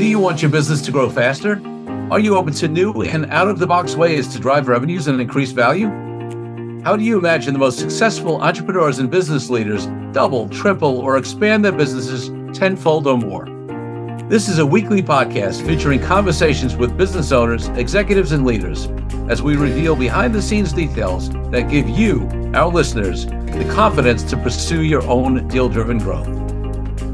Do you want your business to grow faster? Are you open to new and out-of-the-box ways to drive revenues and increase value? How do you imagine the most successful entrepreneurs and business leaders double, triple, or expand their businesses tenfold or more? This is a weekly podcast featuring conversations with business owners, executives, and leaders as we reveal behind-the-scenes details that give you, our listeners, the confidence to pursue your own deal-driven growth.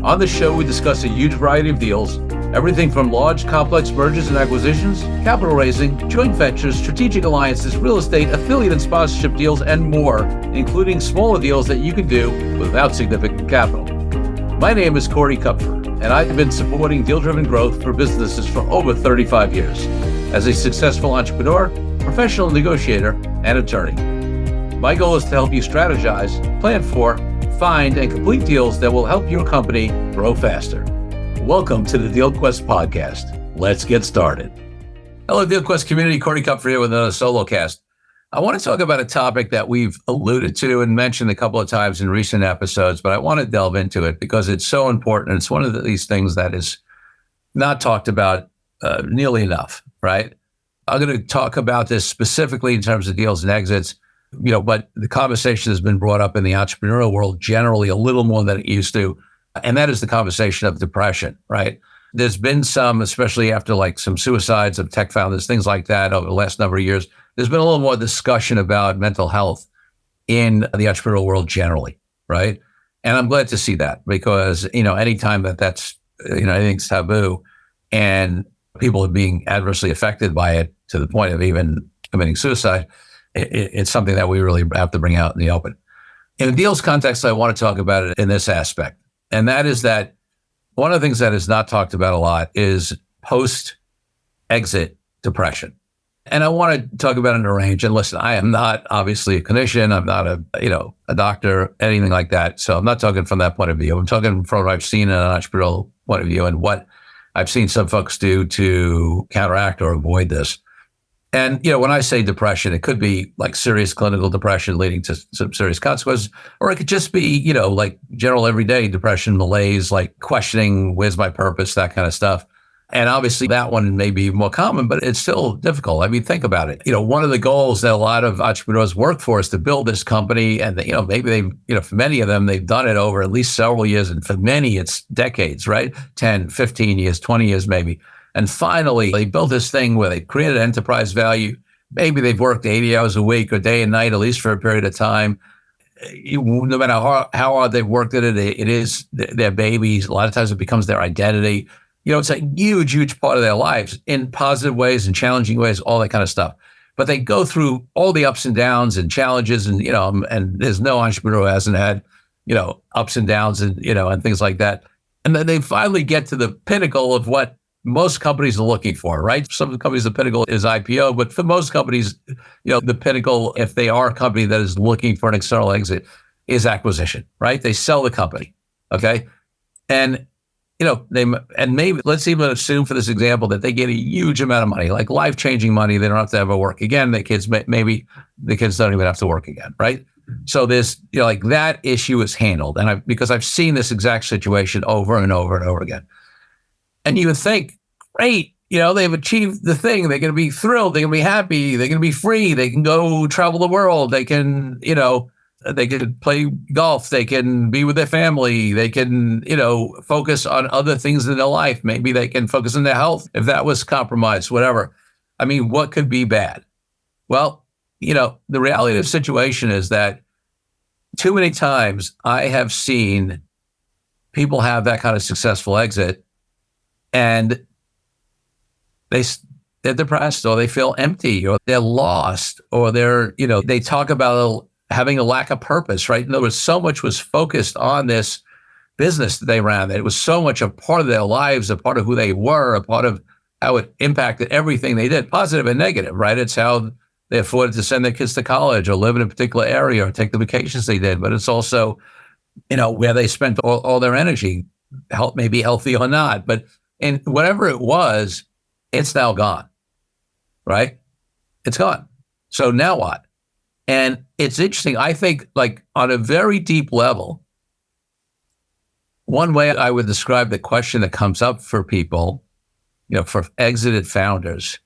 On the show, we discuss a huge variety of deals, everything from large, complex mergers and acquisitions, capital raising, joint ventures, strategic alliances, real estate, affiliate and sponsorship deals, and more, including smaller deals that you can do without significant capital. My name is Kupfer, and I've been supporting deal-driven growth for businesses for over 35 years as a successful entrepreneur, professional negotiator, and attorney. My goal is to help you strategize, plan for, find, and complete deals that will help your company grow faster. Welcome to the DealQuest Podcast. Let's get started. Hello, DealQuest community. Kupfer here with another solo cast. I want to talk about a topic that we've alluded to and mentioned a couple of times in recent episodes, but I want to delve into it because it's so important. It's one of these things that is not talked about nearly enough, right? I'm going to talk about this specifically in terms of deals and exits, but the conversation has been brought up in the entrepreneurial world generally a little more than it used to. And that is the conversation of depression, right? There's been some, especially after like some suicides of tech founders, things like that over the last number of years, there's been a little more discussion about mental health in the entrepreneurial world generally, right? And I'm glad to see that because, anytime that's, anything's taboo and people are being adversely affected by it to the point of even committing suicide, it's something that we really have to bring out in the open. In the deals context, I want to talk about it in this aspect. And that is that one of the things that is not talked about a lot is post-exit depression. And I want to talk about it in a range. And listen, I am not obviously a clinician. I'm not a doctor, anything like that. So I'm not talking from that point of view. I'm talking from what I've seen in an entrepreneurial point of view and what I've seen some folks do to counteract or avoid this. And, when I say depression, it could be like serious clinical depression leading to some serious consequences, or it could just be, like general everyday depression, malaise, like questioning, where's my purpose, that kind of stuff. And obviously that one may be more common, but it's still difficult. I mean, think about it. One of the goals that a lot of entrepreneurs work for is to build this company. And, maybe for many of them, they've done it over at least several years. And for many, it's decades, right? 10, 15 years, 20 years, maybe. And finally, they built this thing where they created enterprise value. Maybe they've worked 80 hours a week or day and night, at least for a period of time. No matter how hard they've worked at it, it is their babies. A lot of times it becomes their identity. It's a huge, huge part of their lives in positive ways and challenging ways, all that kind of stuff. But they go through all the ups and downs and challenges and, and there's no entrepreneur who hasn't had, ups and downs and, and things like that. And then they finally get to the pinnacle of what most companies are looking for, right? For some companies, the pinnacle is IPO, but for most companies, the pinnacle, if they are a company that is looking for an external exit, is acquisition, right? They sell the company, okay? And, maybe let's even assume for this example that they get a huge amount of money, like life-changing money. They don't have to ever work again. Maybe the kids don't even have to work again, right? So there's, like that issue is handled. And because I've seen this exact situation over and over and over again. And you would think, great, they've achieved the thing. They're going to be thrilled. They're going to be happy. They're going to be free. They can go travel the world. They can, they can play golf. They can be with their family. They can, focus on other things in their life. Maybe they can focus on their health if that was compromised, whatever. I mean, what could be bad? Well, the reality of the situation is that too many times I have seen people have that kind of successful exit and they're depressed or they feel empty or they're lost or they talk about having a lack of purpose, right? In other words, so much was focused on this business that they ran, that it was so much a part of their lives, a part of who they were, a part of how it impacted everything they did, positive and negative, right? It's how they afforded to send their kids to college or live in a particular area or take the vacations they did. But it's also, where they spent all their energy, maybe healthy or not. But in whatever it was, it's now gone, right? It's gone. So now what? And it's interesting. I think like on a very deep level, one way I would describe the question that comes up for people for exited founders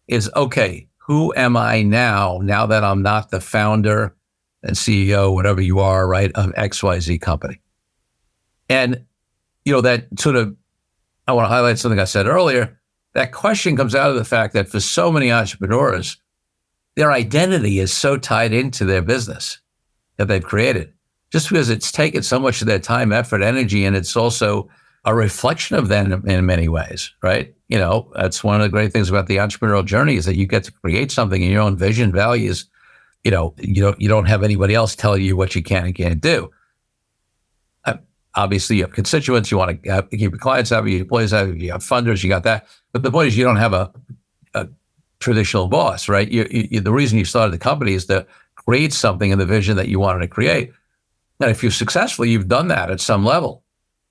is, okay, who am I now that I'm not the founder and CEO, whatever you are, right, of XYZ company? And, that sort of, I want to highlight something I said earlier. That question comes out of the fact that for so many entrepreneurs, their identity is so tied into their business that they've created, just because it's taken so much of their time, effort, energy, and it's also a reflection of them in many ways, right? That's one of the great things about the entrepreneurial journey is that you get to create something in your own vision, values. You don't have anybody else telling you what you can and can't do. Obviously, you have constituents, you want to keep your clients happy, your employees happy, you have funders, you got that. But the point is, you don't have a traditional boss, right? The reason you started the company is to create something in the vision that you wanted to create. And if you're successful, you've done that at some level.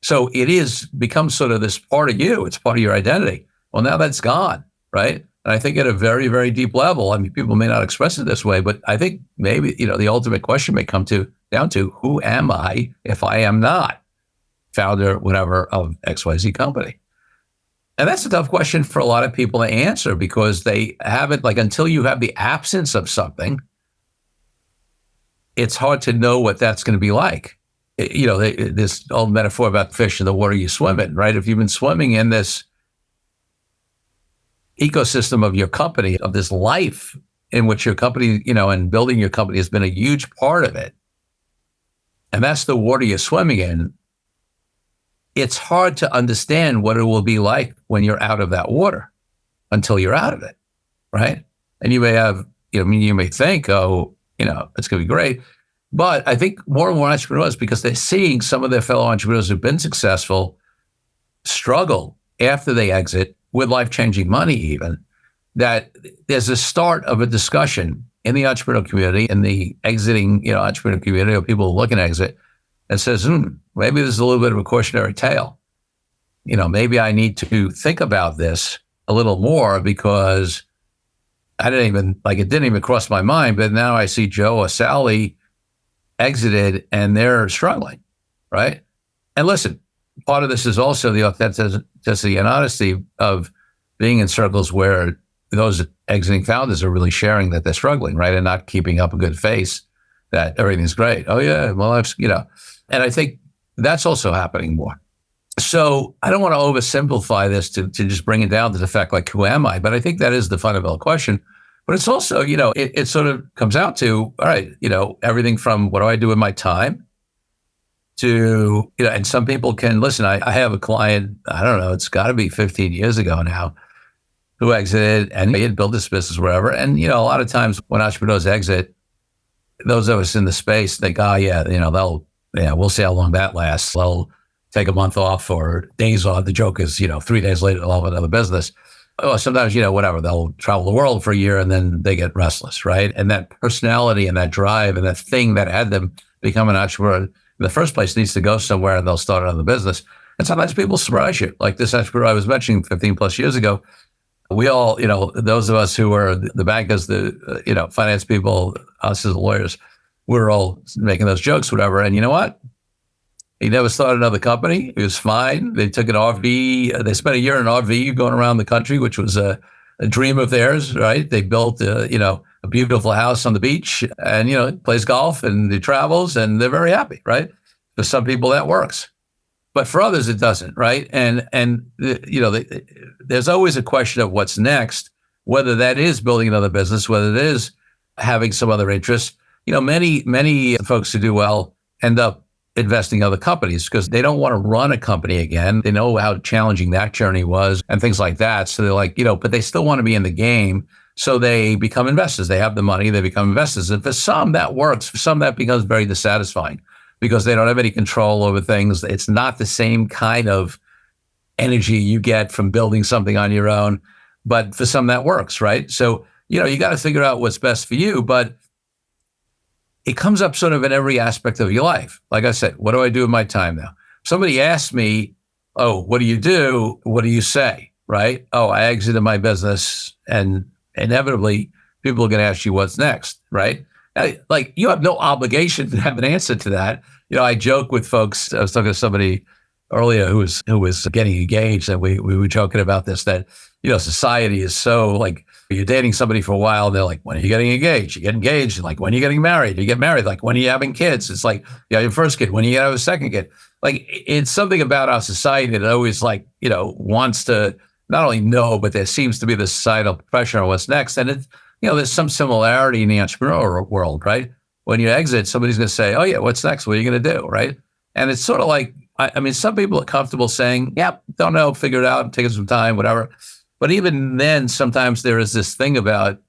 So it becomes sort of this part of you. It's part of your identity. Well, now that's gone, right? And I think at a very, very deep level, I mean, people may not express it this way, but I think maybe, the ultimate question may come down to who am I if I am not founder, whatever, of XYZ company? And that's a tough question for a lot of people to answer because they haven't, until you have the absence of something, it's hard to know what that's going to be like. This old metaphor about fish in the water you swim in, right? If you've been swimming in this ecosystem of your company, of this life in which your company, and building your company has been a huge part of it, and that's the water you're swimming in, it's hard to understand what it will be like when you're out of that water until you're out of it, right? And you may have, you may think, oh, it's going to be great. But I think more and more entrepreneurs, because they're seeing some of their fellow entrepreneurs who've been successful struggle after they exit with life-changing money even, that there's a start of a discussion in the entrepreneurial community, in the exiting, entrepreneurial community, or people looking to exit, that says, maybe there's a little bit of a cautionary tale. Maybe I need to think about this a little more because it didn't even cross my mind, but now I see Joe or Sally exited and they're struggling, right? And listen, part of this is also the authenticity and honesty of being in circles where those exiting founders are really sharing that they're struggling, right? And not keeping up a good face that everything's great. Oh yeah, well, and I think that's also happening more. So I don't want to oversimplify this to just bring it down to the fact who am I? But I think that is the fundamental question. But it's also, it sort of comes out to, all right, everything from what do I do with my time to, and some people can listen. I have a client, I don't know, it's got to be 15 years ago now, who exited and he had built this business, wherever. And, a lot of times when entrepreneurs exit, those of us in the space think, we'll see how long that lasts. They'll take a month off or days off. The joke is, 3 days later, they'll have another business. Or sometimes, whatever, they'll travel the world for a year and then they get restless, right? And that personality and that drive and that thing that had them become an entrepreneur in the first place needs to go somewhere and they'll start another business. And sometimes people surprise you. Like this entrepreneur I was mentioning 15 plus years ago, we all, those of us who were the bankers, the, finance people, us as lawyers, we're all making those jokes, whatever. And you know what? He never started another company. He was fine. They took an RV. They spent a year in an RV going around the country, which was a dream of theirs, right? They built, a beautiful house on the beach and, plays golf and he travels and they're very happy, right? For some people that works, but for others it doesn't, right? And there's always a question of what's next, whether that is building another business, whether it is having some other interest. Many folks who do well end up investing in other companies because they don't want to run a company again. They know how challenging that journey was and things like that. So they're like, but they still want to be in the game. So they become investors. They have the money, they become investors. And for some that works, for some that becomes very dissatisfying because they don't have any control over things. It's not the same kind of energy you get from building something on your own, but for some that works, right? So, you got to figure out what's best for you, but it comes up sort of in every aspect of your life. Like I said, what do I do with my time now? Somebody asked me, oh, what do you do? What do you say? Right? Oh, I exited my business, and inevitably people are going to ask you what's next, right? You have no obligation to have an answer to that. I joke with folks. I was talking to somebody earlier who was getting engaged, and we were joking about this, that, society is so like, you're dating somebody for a while, and they're like, when are you getting engaged? You get engaged. And like, when are you getting married? You get married. Like, when are you having kids? It's like, your first kid. When are you going to have a second kid? Like, it's something about our society that always like, wants to not only know, but there seems to be the societal pressure on what's next. And it's, there's some similarity in the entrepreneurial world, right? When you exit, somebody's going to say, oh yeah, what's next? What are you going to do? Right. And it's sort of like, I mean, some people are comfortable saying, yep, don't know, figure it out, take some time, whatever. But even then, sometimes there is this thing about,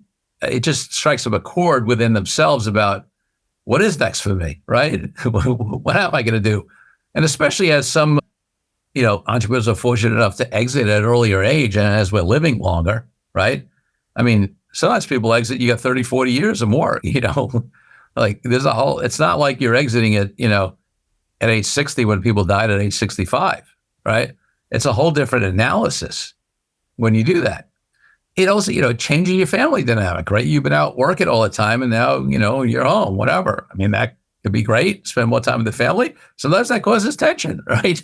it just strikes them a chord within themselves about what is next for me, right? What am I going to do? And especially as some, entrepreneurs are fortunate enough to exit at an earlier age, and as we're living longer, right? I mean, sometimes people exit, you got 30, 40 years or more, like there's it's not like you're exiting at age 60 when people died at age 65, right? It's a whole different analysis when you do that. It also, changing your family dynamic, right? You've been out working all the time, and now, you're home, whatever. I mean, that could be great. Spend more time with the family. Sometimes that causes tension, right?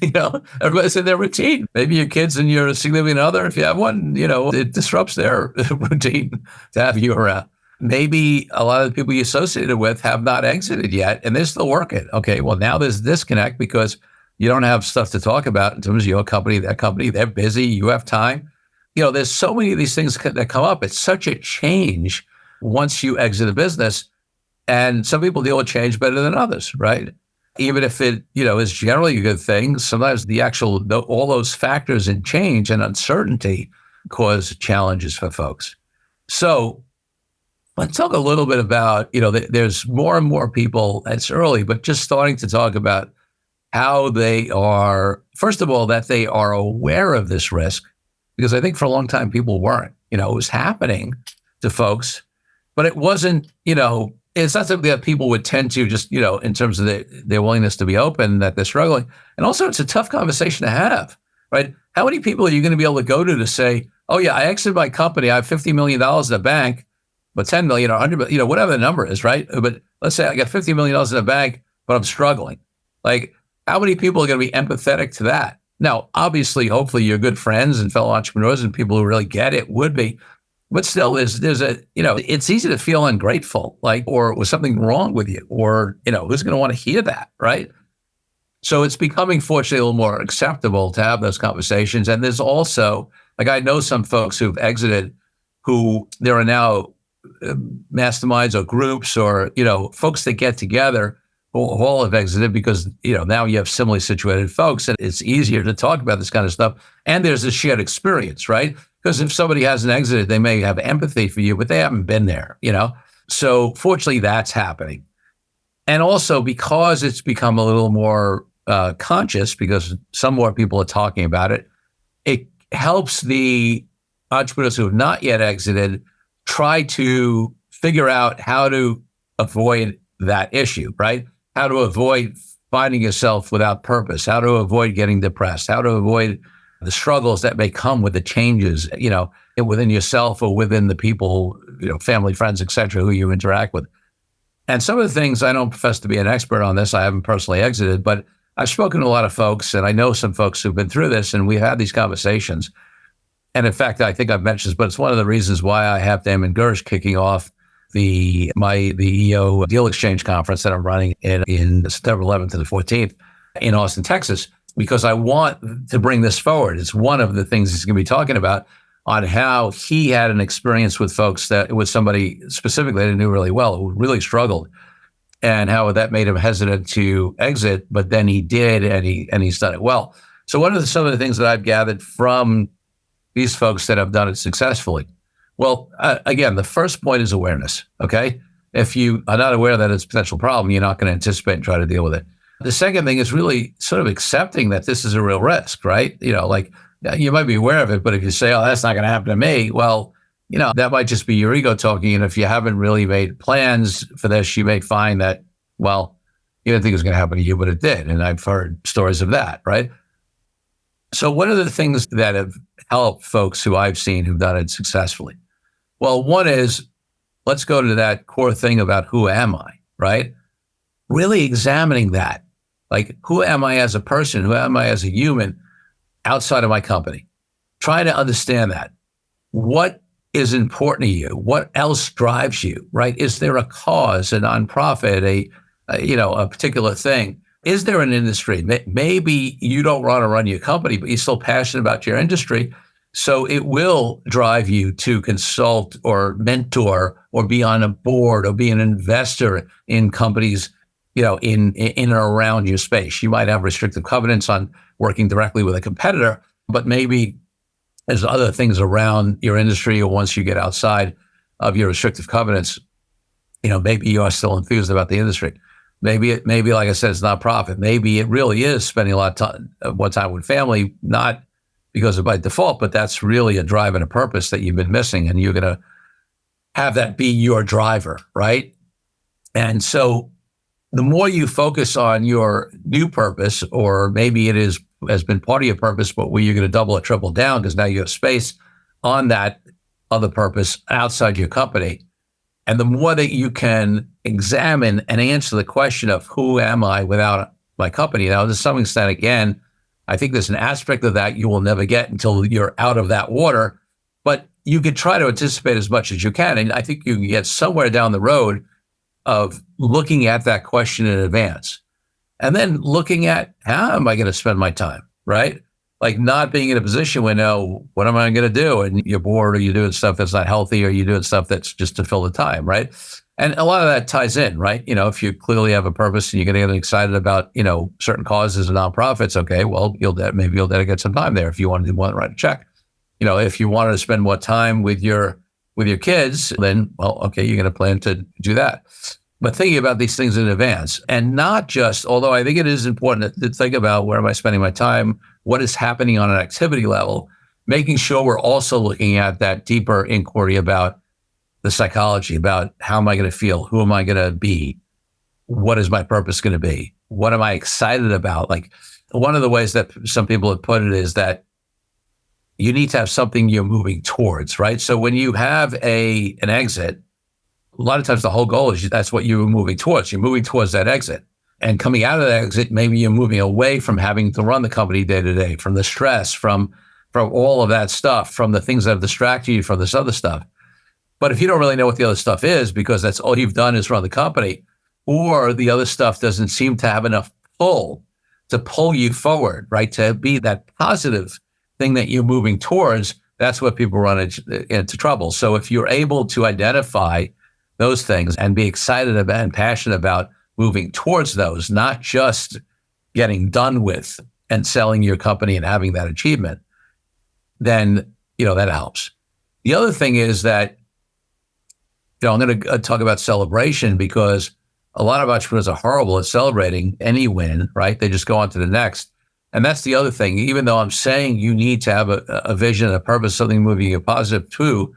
Everybody's in their routine. Maybe your kids and your significant other, if you have one, it disrupts their routine to have you around. Maybe a lot of the people you associated with have not exited yet, and they're still working. Okay, well, now there's disconnect because you don't have stuff to talk about in terms of your company, their company. They're busy. You have time. There's so many of these things that come up. It's such a change once you exit a business. And some people deal with change better than others, right? Even if it, is generally a good thing, sometimes all those factors in change and uncertainty cause challenges for folks. So let's talk a little bit about, there's more and more people, it's early, but just starting to talk about how they are, first of all, that they are aware of this risk. Because I think for a long time, people weren't, it was happening to folks, but it wasn't, it's not something that people would tend to just, in terms of their willingness to be open, that they're struggling. And also it's a tough conversation to have, right? How many people are you going to be able to go to say, oh yeah, I exited my company. I have $50 million in the bank, but 10 million or 100 million, whatever the number is, right? But let's say I got $50 million in the bank, but I'm struggling. Like, how many people are going to be empathetic to that? Now, obviously, hopefully you're good friends and fellow entrepreneurs and people who really get it would be, but still there's it's easy to feel ungrateful, like, or was something wrong with you, or, who's going to want to hear that, right? So it's becoming, fortunately, a little more acceptable to have those conversations. And there's also, like, I know some folks who've exited who there are now masterminds or groups or, folks that get together who all have exited because, now you have similarly situated folks and it's easier to talk about this kind of stuff. And there's a shared experience, right? Because if somebody hasn't exited, they may have empathy for you, but they haven't been there, So fortunately, that's happening. And also because it's become a little more conscious, because some more people are talking about it, it helps the entrepreneurs who have not yet exited try to figure out how to avoid that issue, right? How to avoid finding yourself without purpose, how to avoid getting depressed, how to avoid the struggles that may come with the changes, within yourself or within the people, family, friends, et cetera, who you interact with. And some of the things, I don't profess to be an expert on this. I haven't personally exited, but I've spoken to a lot of folks and I know some folks who've been through this and we've had these conversations. And in fact, I think I've mentioned this, but it's one of the reasons why I have Damon Gersh kicking off the EO Deal Exchange conference that I'm running in September 11th to the 14th in Austin, Texas, because I want to bring this forward. It's one of the things he's going to be talking about on how he had an experience with folks that with somebody specifically that he knew really well, who really struggled, and how that made him hesitant to exit, but then he did, and he's done it well. So some of the things that I've gathered from these folks that have done it successfully. Well, again, the first point is awareness, okay? If you are not aware that it's a potential problem, you're not going to anticipate and try to deal with it. The second thing is really sort of accepting that this is a real risk, right? Like you might be aware of it, but if you say, oh, that's not going to happen to me, well, that might just be your ego talking. And if you haven't really made plans for this, you may find that, well, you didn't think it was going to happen to you, but it did. And I've heard stories of that, right? So what are the things that have helped folks who I've seen who've done it successfully? Well, one is, let's go to that core thing about who am I, right? Really examining that. Like, who am I as a person? Who am I as a human outside of my company? Try to understand that. What is important to you? What else drives you, right? Is there a cause, a nonprofit, a particular thing? Is there an industry? Maybe you don't want to run your company, but you're still passionate about your industry. So it will drive you to consult or mentor or be on a board or be an investor in companies, in and around your space. You might have restrictive covenants on working directly with a competitor, but maybe there's other things around your industry, or once you get outside of your restrictive covenants, maybe you are still enthused about the industry. Maybe, like I said, it's not profit. Maybe it really is spending a lot of time with family, not because of by default, but that's really a drive and a purpose that you've been missing, and you're going to have that be your driver, right? And so the more you focus on your new purpose, or maybe it has been part of your purpose, but where you're going to double or triple down because now you have space on that other purpose outside your company. And the more that you can examine and answer the question of who am I without my company. Now, to some extent, again, I think there's an aspect of that you will never get until you're out of that water, but you can try to anticipate as much as you can. And I think you can get somewhere down the road of looking at that question in advance and then looking at how am I going to spend my time, right? Like not being in a position where, no, what am I going to do? And you're bored, or you're doing stuff that's not healthy, or you're doing stuff that's just to fill the time, right? And a lot of that ties in, right? If you clearly have a purpose and you're going to get excited about, certain causes and nonprofits, okay, well, maybe you'll dedicate some time there if you want to write a check. If you wanted to spend more time with your kids, then, well, okay, you're going to plan to do that. But thinking about these things in advance, and not just, although I think it is important to think about where am I spending my time, what is happening on an activity level, making sure we're also looking at that deeper inquiry about the psychology, about how am I going to feel? Who am I going to be? What is my purpose going to be? What am I excited about? Like, one of the ways that some people have put it is that you need to have something you're moving towards, right? So when you have an exit, a lot of times the whole goal is that's what you're moving towards. You're moving towards that exit. And coming out of that exit, maybe you're moving away from having to run the company day to day, from the stress, from all of that stuff, from the things that have distracted you from this other stuff. But if you don't really know what the other stuff is, because that's all you've done is run the company, or the other stuff doesn't seem to have enough pull to pull you forward, right? To be that positive thing that you're moving towards, that's what people run into trouble. So if you're able to identify those things and be excited about and passionate about moving towards those, not just getting done with and selling your company and having that achievement, then, that helps. The other thing is that, I'm going to talk about celebration, because a lot of entrepreneurs are horrible at celebrating any win, right? They just go on to the next. And that's the other thing. Even though I'm saying you need to have a vision, a purpose, something moving you positive too,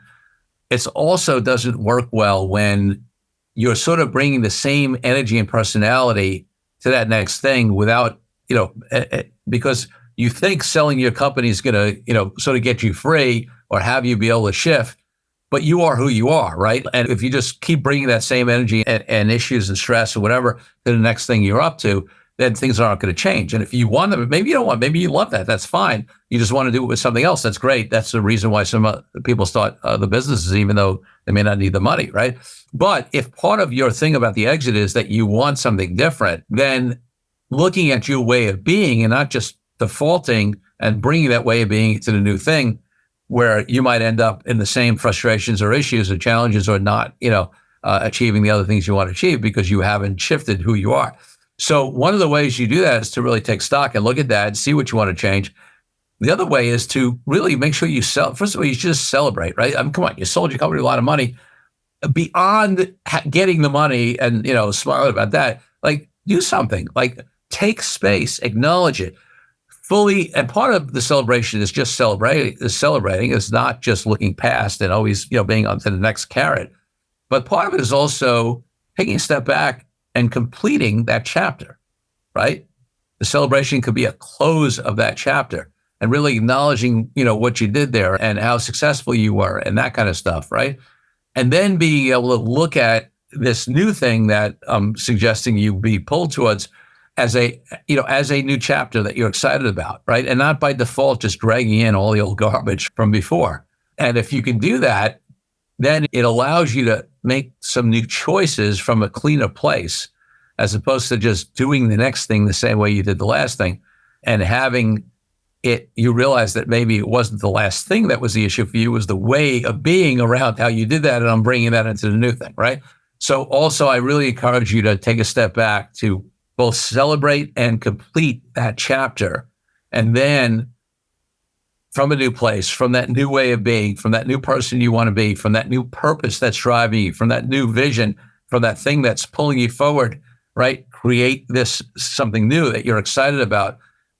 it also doesn't work well when you're sort of bringing the same energy and personality to that next thing without, because you think selling your company is going to, sort of get you free or have you be able to shift, but you are who you are, right? And if you just keep bringing that same energy and issues and stress or whatever to the next thing you're up to, then things aren't going to change. And if you want them, maybe you don't want, maybe you love that. That's fine. You just want to do it with something else. That's great. That's the reason why some people start the businesses, even though they may not need the money, right? But if part of your thing about the exit is that you want something different, then looking at your way of being and not just defaulting and bringing that way of being to the new thing, where you might end up in the same frustrations or issues or challenges, or not, achieving the other things you want to achieve because you haven't shifted who you are. So one of the ways you do that is to really take stock and look at that and see what you want to change. The other way is to really make sure you sell. First of all, you should just celebrate, right? Come on, you sold your company a lot of money. Beyond getting the money and, smile about that, like, do something, like take space, acknowledge it fully. And part of the celebration is just celebrating is not just looking past and always, being on to the next carrot. But part of it is also taking a step back and completing that chapter, right? The celebration could be a close of that chapter and really acknowledging, what you did there and how successful you were and that kind of stuff, right? And then being able to look at this new thing that I'm suggesting you be pulled towards as a new chapter that you're excited about, right? And not by default, just dragging in all the old garbage from before. And if you can do that, then it allows you to make some new choices from a cleaner place, as opposed to just doing the next thing the same way you did the last thing and having it, you realize that maybe it wasn't the last thing that was the issue for you, it was the way of being around how you did that. And I'm bringing that into the new thing, right? So also, I really encourage you to take a step back to both celebrate and complete that chapter. And then from a new place, from that new way of being, from that new person you want to be, from that new purpose that's driving you, from that new vision, from that thing that's pulling you forward, right? Create this something new that you're excited about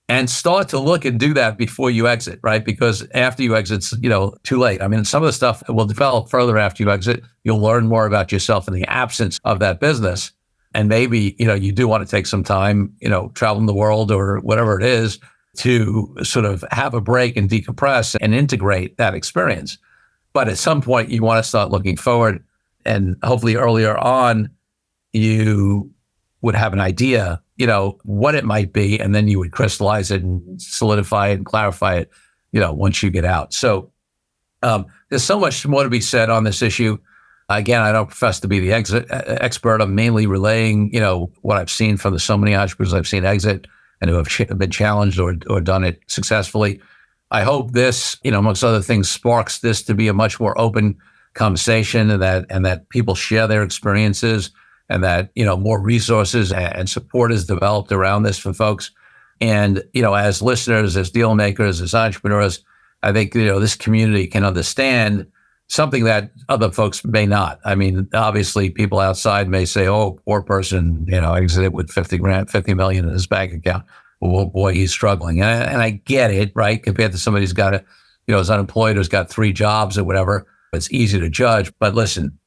and start to look and do that before you exit, right? Because after you exit, it's, too late. I mean, some of the stuff will develop further after you exit. You'll learn more about yourself in the absence of that business. And maybe, you do want to take some time, traveling the world or whatever it is to sort of have a break and decompress and integrate that experience. But at some point, you want to start looking forward, and hopefully earlier on, you would have an idea, what it might be, and then you would crystallize it and solidify it and clarify it, once you get out. So there's so much more to be said on this issue. Again, I don't profess to be the expert. I'm mainly relaying, what I've seen from the so many entrepreneurs I've seen exit and who have been challenged or done it successfully. I hope this, amongst other things, sparks this to be a much more open conversation, and that people share their experiences, and that, more resources and support is developed around this for folks. And, as listeners, as deal makers, as entrepreneurs, I think, this community can understand something that other folks may not. I mean, obviously people outside may say, oh, poor person, exited with 50 million in his bank account. Well, boy, he's struggling. And I get it, right? Compared to somebody who's got is unemployed, who's got 3 jobs or whatever, it's easy to judge. But listen,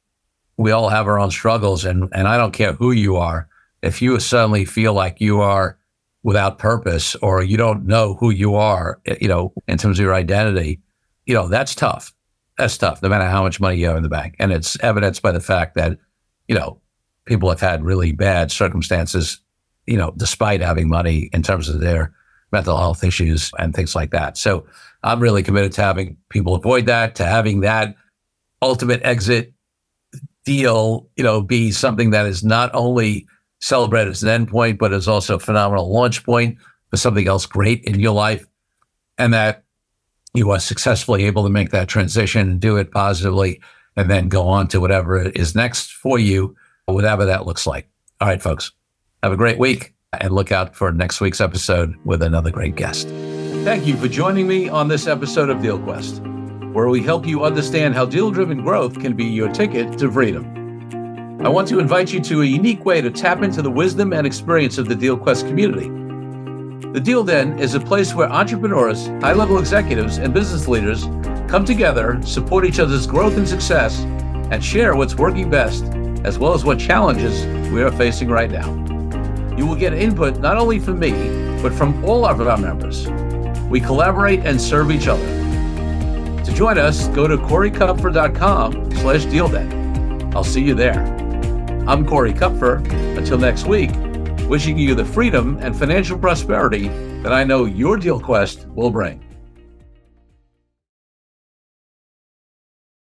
we all have our own struggles, and I don't care who you are. If you suddenly feel like you are without purpose, or you don't know who you are, in terms of your identity, that's tough. That's tough, no matter how much money you have in the bank. And it's evidenced by the fact that, people have had really bad circumstances, despite having money, in terms of their mental health issues and things like that. So I'm really committed to having people avoid that, to having that ultimate exit deal, be something that is not only celebrated as an endpoint, but is also a phenomenal launch point for something else great in your life. And that you are successfully able to make that transition and do it positively, and then go on to whatever is next for you, whatever that looks like. All right, folks, have a great week, and look out for next week's episode with another great guest. Thank you for joining me on this episode of DealQuest, where we help you understand how deal-driven growth can be your ticket to freedom. I want to invite you to a unique way to tap into the wisdom and experience of the DealQuest community. The Deal Den is a place where entrepreneurs, high-level executives, and business leaders come together, support each other's growth and success, and share what's working best, as well as what challenges we are facing right now. You will get input not only from me, but from all of our members. We collaborate and serve each other. To join us, go to corykupfer.com/dealden. I'll see you there. I'm Corey Kupfer. Until next week, wishing you the freedom and financial prosperity that I know your DealQuest will bring.